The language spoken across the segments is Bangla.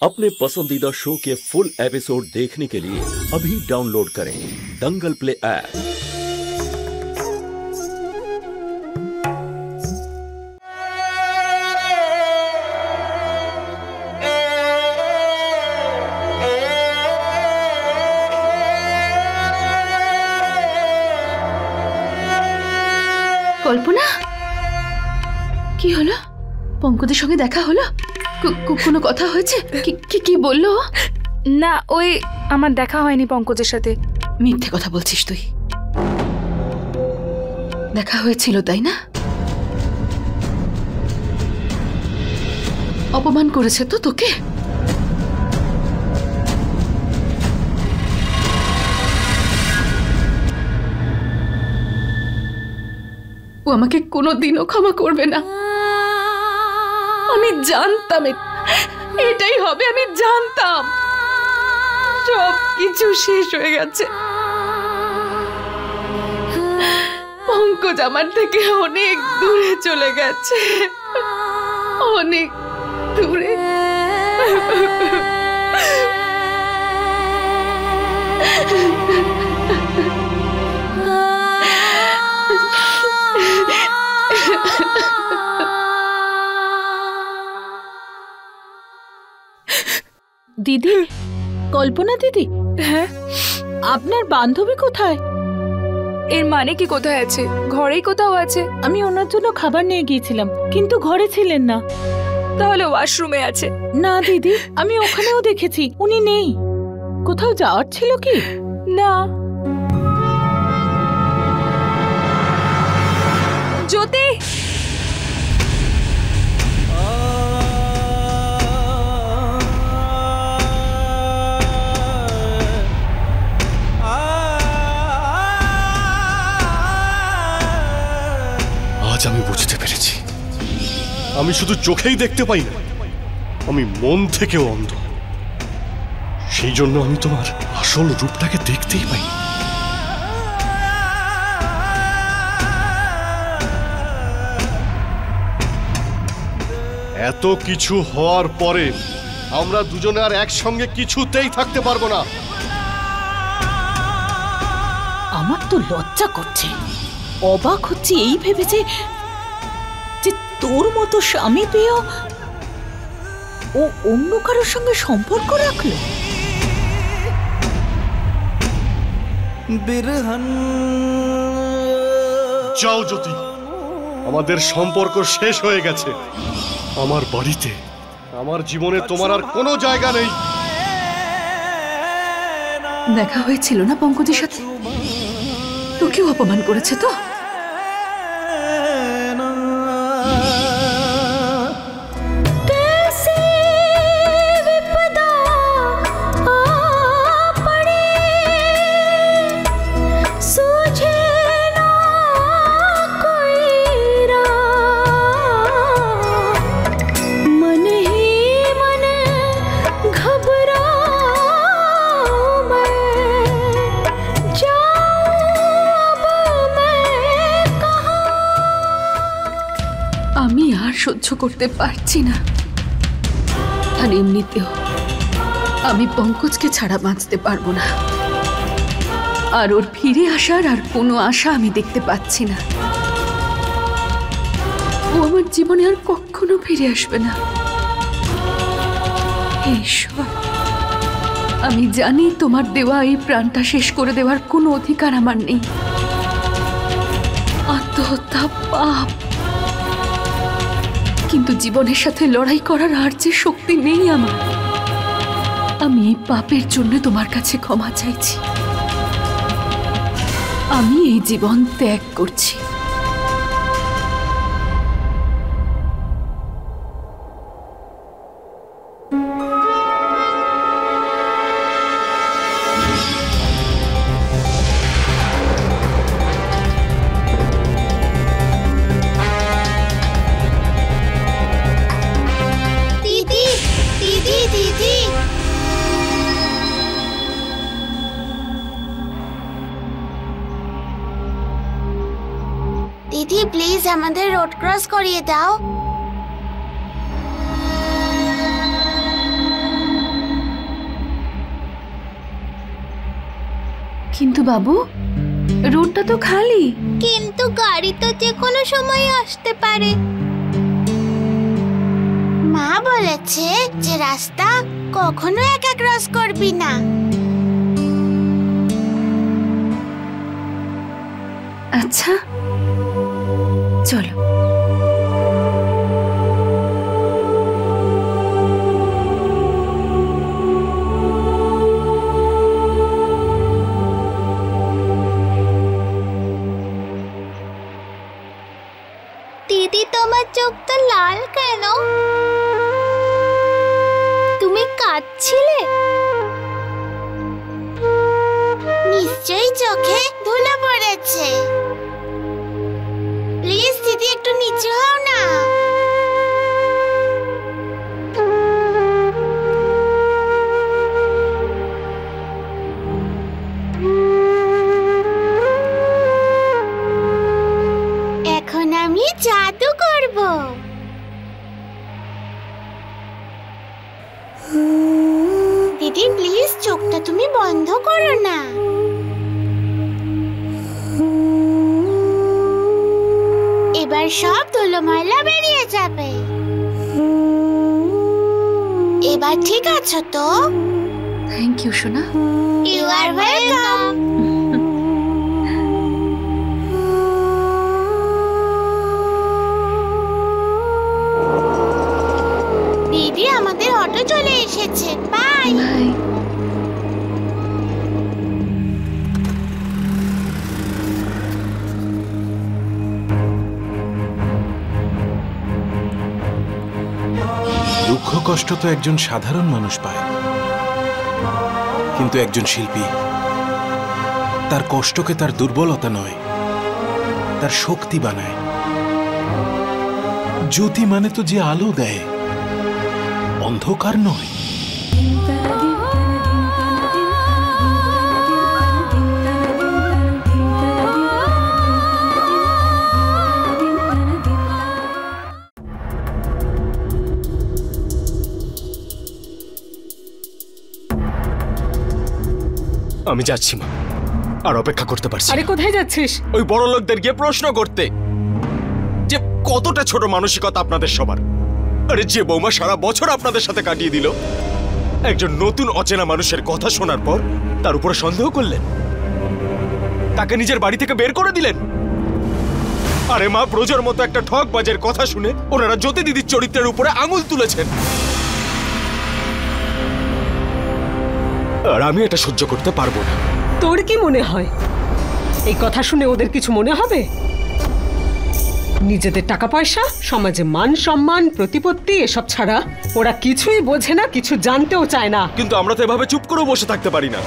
अपने पसंदीदा शो के फुल एपिसोड देखने के लिए अभी डाउनलोड करें दंगल प्ले ऐप। কল্পনা কি হলো? পঙ্কজের সঙ্গে দেখা হলো? কোনো কথা হয়েছে? কি বললো? না, ওই আমার দেখা হয়নি পঙ্কজের সাথে। মিথ্যে কথা বলছিস তুই। দেখা হয়েছিল তাই না? অপমান করেছে তো তোকে? ও আমাকে কোনোদিনও ক্ষমা করবে না। আমি জানতাম এটাই হবে, আমি জানতাম। সব কিছু শেষ হয়ে গেছে। পঙ্কজ আমার থেকে অনেক দূরে চলে গেছে, অনেক দূরে। দিদি, কল্পনা দিদি। হ্যাঁ, আপনার বান্ধবী কোথায়? এর মানে কি কোথায় আছে? ঘরেই কোথাও আছে। আমি ওনার জন্য খাবার নিয়ে গিয়েছিলাম, কিন্তু ঘরে ছিলেন না। তাহলে ওয়াশরুমে আছে। না দিদি, আমি ওখানেও দেখেছি, উনি নেই। কোথাও যাওয়ার ছিল কি? না। জ্যোতি, আমি বুঝতে পেরেছি, আমি শুধু চোখেই দেখতে পাই না, আমি মন থেকেও অন্ধ। সেই জন্য আমি তোমার আসল রূপটাকে দেখতেই পাই। এত কিছু হওয়ার পরে আমরা দুজনে আর একসঙ্গে কিছুতেই থাকতে পারবো না। আমার তো লজ্জা করছে, অবাক হচ্ছে এই ভেবেছে যে তোর মতো স্বামী পেয়েও ও অন্য কারোর সঙ্গে সম্পর্ক রাখলো। যাও জ্যোতি, আমাদের সম্পর্ক শেষ হয়ে গেছে। আমার বাড়িতে, আমার জীবনে তোমার আর কোনো জায়গা নেই। দেখা হয়েছিল না পঙ্কজের সাথে? তোকেও অপমান করেছে তো? আমি আর সহ্য করতে পারছি না। আর এমনিতেও আমি পঙ্কজকে ছাড়া বাঁচতে পারবো না। আর ওর ফিরে আসার আর কোনো আশা আমি দেখতে পাচ্ছি না। ও আমার জীবনে আর কখনো ফিরে আসবে না। ঈশ্বর, আমি জানি তোমার দেওয়া এই প্রাণটা শেষ করে দেওয়ার কোনো অধিকার আমার নেই। আত্মহত্যা পাপ, কিন্তু জীবনের সাথে লড়াই করার আর যে শক্তি নেই আমার। আমি এই পাপের জন্য তোমার কাছে ক্ষমা চাইছি। আমি এই জীবন ত্যাগ করছি। दीदी प्लीज আমাদের রোড ক্রস করিয়ে দাও। কিন্তু বাবু, রোডটা তো খালি। কিন্তু গাড়ি তো যে কোনো সময় আসতে পারে। মা বলেছে যে রাস্তা কখনো একা ক্রস করবি না। আচ্ছা চলো। দিদি, তোমার চোখটা লাল কেন? তুমি কাঁদছিলে? নিশ্চয়ই চোখে ধুলো পড়েছে। প্লিজ দিদি, একটু নিচু হও না। এখন আমি জাদু করব। দিদি প্লিজ চোখটা তুমি বন্ধ করো না। এবার সব ধুলো ময়লা বেরিয়ে যাবে। এবার ঠিক আছো তো? থ্যাংক ইউ সোনা। You are welcome. দিদি, আমাদের অটো চলে এসেছে। বাই। বাই। দুঃখ কষ্ট তো একজন সাধারণ মানুষ পায়, কিন্তু একজন শিল্পী তার কষ্টকে তার দুর্বলতা নয়, তার শক্তি বানায়। জ্যোতি মানে তো যে আলো দেয়, অন্ধকার নয়। আমি যাচ্ছি মা, আর অপেক্ষা করতে পারছি। আরে কোথায় যাচ্ছিস? ওই বড় লোকদের গিয়ে প্রশ্ন করতে যে কতটা ছোট মানসিকতা আপনাদের সবার। আরে যে বৌমা সারা বছর আপনাদের সাথে কাটিয়ে দিল, একজন নতুন অচেনা মানুষের কথা শোনার পর তার উপরে সন্দেহ করলেন, তাকে নিজের বাড়ি থেকে বের করে দিলেন। আরে মা, ব্রজের মতো একটা ঠকবাজের কথা শুনে ওনারা জ্যোতি দিদির চরিত্রের উপরে আঙুল তুলেছেন। আর আমি এটা সহ্য করতে পারবো না। তোর কি মনে হয় এই কথা শুনে ওদের কিছু মনে হবে? নিজেদের টাকা পয়সা, সমাজে মান সম্মান, প্রতিপত্তি এসব ছাড়া ওরা কিছুই বোঝে না, কিছু জানতেও চায় না। কিন্তু আমরা তো এভাবে চুপ করেও বসে থাকতে পারি না।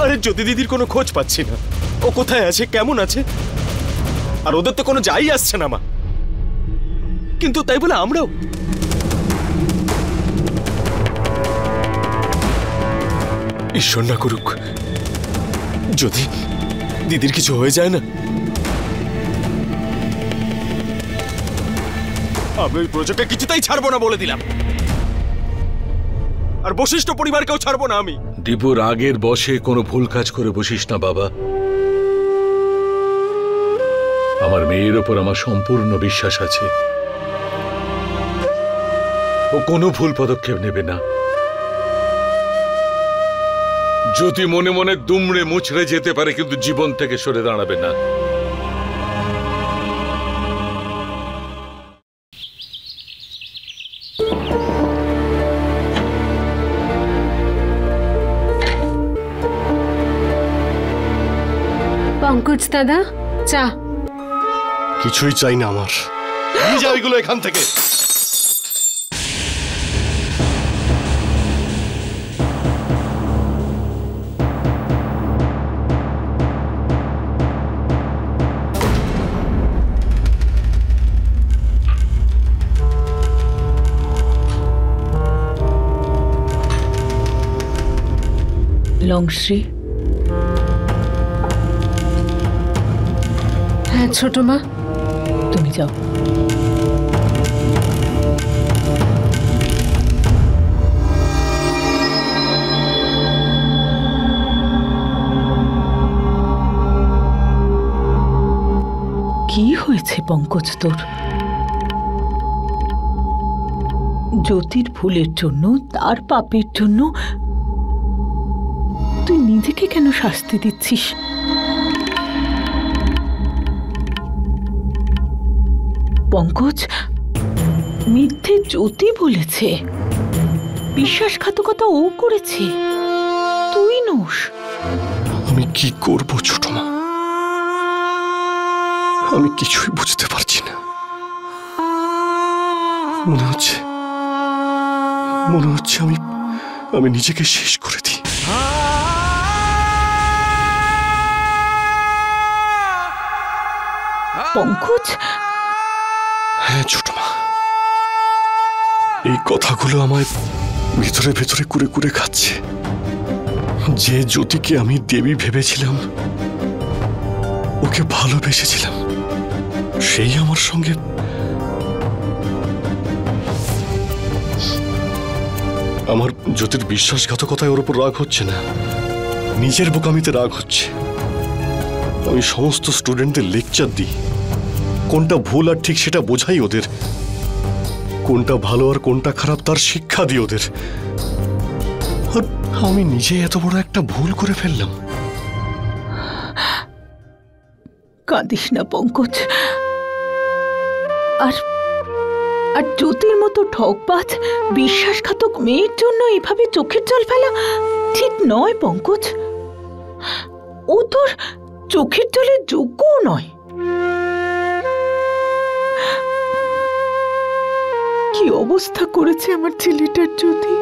আরে জ্যোতি দিদির কোনো খোঁজ পাচ্ছি না, ও কোথায় আছে, কেমন আছে, আর ওদের তো কোনো যাই আসছে না মা। কিন্তু তাই বলে আমরাও ঈশ্বর না করুক যদি দিদির কিছু হয়ে যায় না, আমি ওই প্রজেক্টটা কিছুতেই ছাড়বো না বলে দিলাম। আর বশিষ্ঠ পরিবারকেও ছাড়বো না আমি। দীপুর আগের বসে কোনো ভুল কাজ করে বসিস না বাবা। আমার মেয়ের ওপর আমার সম্পূর্ণ বিশ্বাস আছে, ও কোনো ভুল পদক্ষেপ নেবে না। যদি মনে মনে দুমড়ে মুচড়ে যেতে পারে, কিন্তু জীবন থেকে সরে দাঁড়াবে না। পঙ্কজ দাদা, চা। কিছুই চাই না আমার, নিয়ে যাও এগুলো এখান থেকে। লংশ্রী। হ্যাঁ ছোট মা, তুমি যাও। হয়েছে পঙ্কজ তোর? জ্যোতির ভুলের জন্য, তার পাপের জন্য তুই নিজেকে কেন শাস্তি দিচ্ছিস? পঙ্কজ, মিথ্যে জ্যোতি বলেছে, বিশ্বাসঘাতকতা ও করেছে, তুই নোস। আমি কি করব ছোট মা? আমি কিছুই বুঝতে পারছি না। মনে হচ্ছে আমি নিজেকে শেষ করে দিই। পঙ্কজ, হ্যাঁ ছোট মা, এই কথাগুলো আমায় ভেতরে ভেতরে কুরে কুরে খাচ্ছে। যে জ্যোতিকে আমি দেবী ভেবেছিলাম, ওকে ভালোবেসেছিলাম, সেই আমার সঙ্গে আমার জ্যোতির বিশ্বাসঘাতকতায় ওর উপর রাগ হচ্ছে না, নিজের বোকামিতে রাগ হচ্ছে। আমি সমস্ত স্টুডেন্টদের লেকচার দিই, কোনটা ভুল আর ঠিক সেটা বোঝাই ওদের, কোনটা ভালো আর কোনটা খারাপ তার শিক্ষা দিই ওদের। আর আমি নিজে এত বড় একটা ভুল করে ফেললাম। কাঁদিস না পঙ্কজ। আর আর জ্যোতির মতো ঠকবাজ, বিশ্বাসঘাতক মেয়ের জন্য এভাবে চোখের জল ফেলা ঠিক নয় পঙ্কজ। ও তোর চোখের জলের যোগ্যও নয়। কি অবস্থা করেছে আমার ছেলেটার জ্যোতি!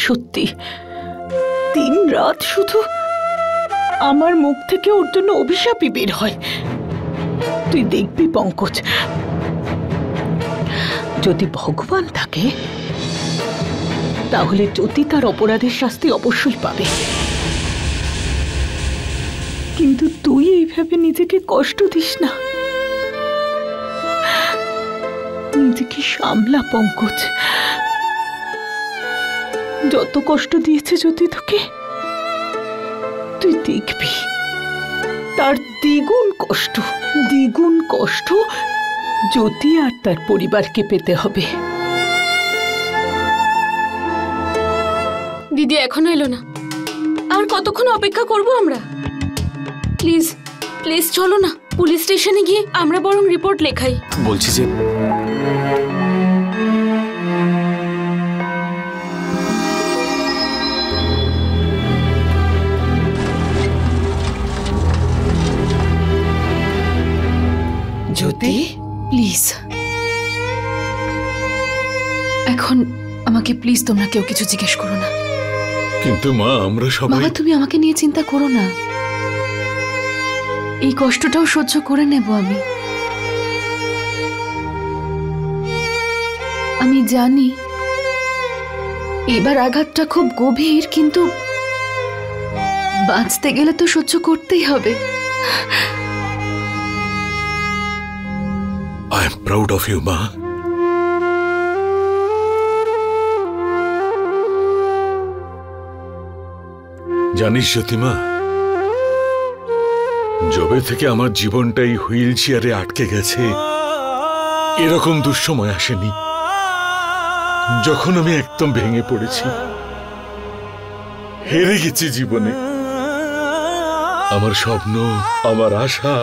সত্যি দিন রাত শুধু আমার মুখ থেকে ওর জন্য অভিশাপই বের হয়। তুই দেখবি পঙ্কজ, যদি ভগবান থাকে তাহলে জ্যোতি তার অপরাধের শাস্তি অবশ্যই পাবে। কিন্তু তুই এইভাবে নিজেকে কষ্ট দিস না, নিজেকে সামলা পঙ্কজ। যত কষ্ট দিয়েছে জ্যোতি তোকে, তুই দেখবি তার দ্বিগুণ কষ্ট জ্যোতি আর তার পরিবারকে পেতে হবে। দিদি এখনো এলো না, আর কতক্ষণ অপেক্ষা করব আমরা? প্লিজ প্লিজ চলো না, পুলিশ স্টেশনে গিয়ে আমরা বরং রিপোর্ট লেখাই। বলছি যে জ্যোতি, প্লিজ এখন আমাকে প্লিজ তোমরা কেউ কিছু জিজ্ঞেস করো না। কিন্তু মা, আমরা সবাই। বাবা, তুমি আমাকে নিয়ে চিন্তা করো না, এই কষ্টটাও সহ্য করে নেব আমি। আমি জানি এবার আঘাতটা খুব গভীর, কিন্তু বাঁচতে গেলে তো সহ্য করতেই হবে। I am proud of you, মা। জানিস জ্যোতিমা, যবে থেকে আমার জীবনটাই হুইল চেয়ারে আটকে গেছে, এরকম দুঃসময় আসেনি যখন আমি একদম ভেঙে পড়েছি, হেরে গেছি জীবনে। আমার স্বপ্ন, আমার আশা,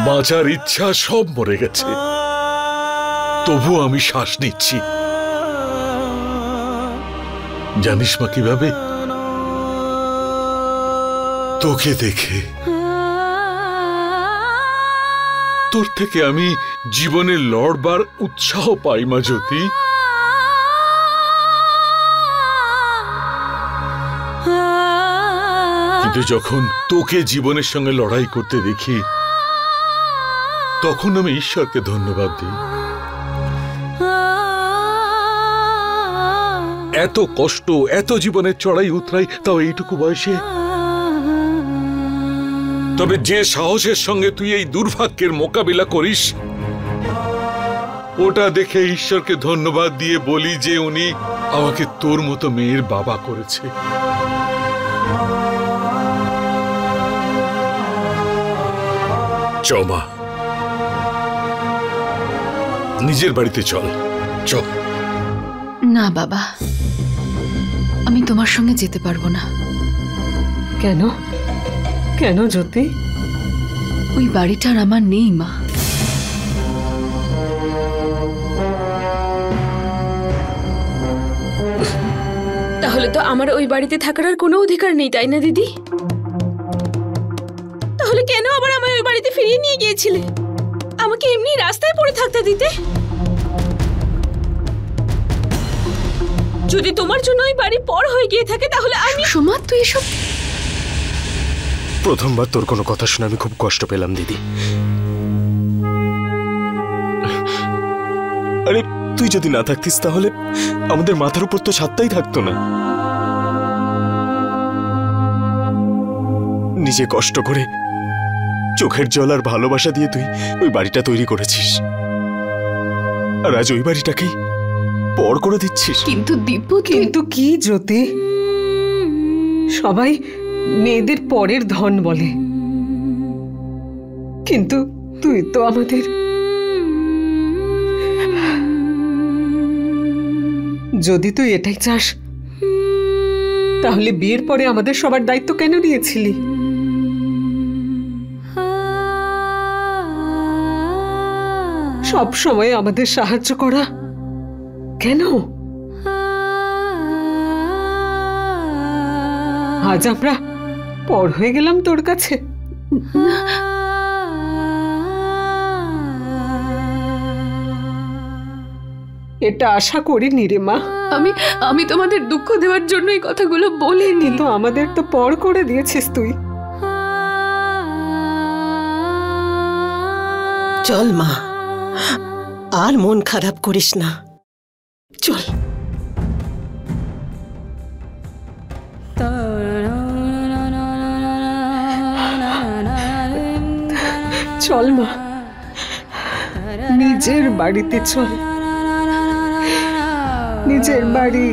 বাঁচার ইচ্ছা সব মরে গেছে, তবু আমি শ্বাস নিচ্ছি। জানিস মা কিভাবে? তোকে দেখে। তোর থেকে আমি জীবনে লড়বার উৎসাহ পাই মা জ্যোতি। কিন্তু যখন তোকে জীবনের সঙ্গে লড়াই করতে দেখি, তখন আমি ঈশ্বরকে ধন্যবাদ দিই। এত কষ্ট, এত জীবনের চড়াই উতরাই, তাও এইটুকু বয়সে। তবে যে সাহসের সঙ্গে তুই এই দুর্ভাগ্যের মোকাবিলা করিস, ওটা দেখে ঈশ্বরকে ধন্যবাদ দিয়ে বলি যে উনি আমাকে তোর মতো মেয়ের বাবা করেছে। চ মা, নিজের বাড়িতে চল। চল। না বাবা, আমি তোমার সঙ্গে যেতে পারবো না। কেন? কেন জ্যোতি? ওই বাড়িটার আমার নেই মা। তাহলে তো আমার ওই বাড়িতে থাকার আর কোনো অধিকার নেই, তাই না দিদি? তাহলে কেন আবার আমায় ওই বাড়িতে ফিরিয়ে নিয়ে গিয়েছিলে? আমাকে এমনি রাস্তায় পড়ে থাকতে দিতে? যদি তোমার জন্য ওই বাড়ি পর হয়ে গিয়ে থাকে তাহলে আমি... সুমা, তুই এসব... প্রথমবার তোর কোনো কথা শুনে আমি খুব কষ্ট পেলাম দিদি। আরে তুই যদি না থাকতিস তাহলে আমাদের মাথার উপর তো ছাদটাই থাকতো না। নিজে কষ্ট করে চোখের জল আর ভালোবাসা দিয়ে তুই ওই বাড়িটা তৈরি করেছিস, আর আজ ওই বাড়িটাকেই পর করে দিচ্ছিস। কিন্তু দিব্য, কিন্তু কি জ্যোতি, সবাই মেয়েদের পরের ধন বলে, কিন্তু তুই তো আমাদের... যদি তুই এটাই চাস তাহলে বিয়ের পরে আমাদের সবার দায়িত্ব কেন নিয়েছিলি? সব সময় আমাদের সাহায্য করা কেন? আজ আমরা পর হয়ে গেলাম তোর কাছে। এটা আশা করিনি রে মা। আমি তোমাদের দুঃখ দেওয়ার জন্য এই কথাগুলো বলিনি। কিন্তু আমাদের তো পর করে দিয়েছিস তুই। চল মা, আর মন খারাপ করিস না, চল। চল মা, নিজের বাড়িতে চল, নিজের বাড়ি।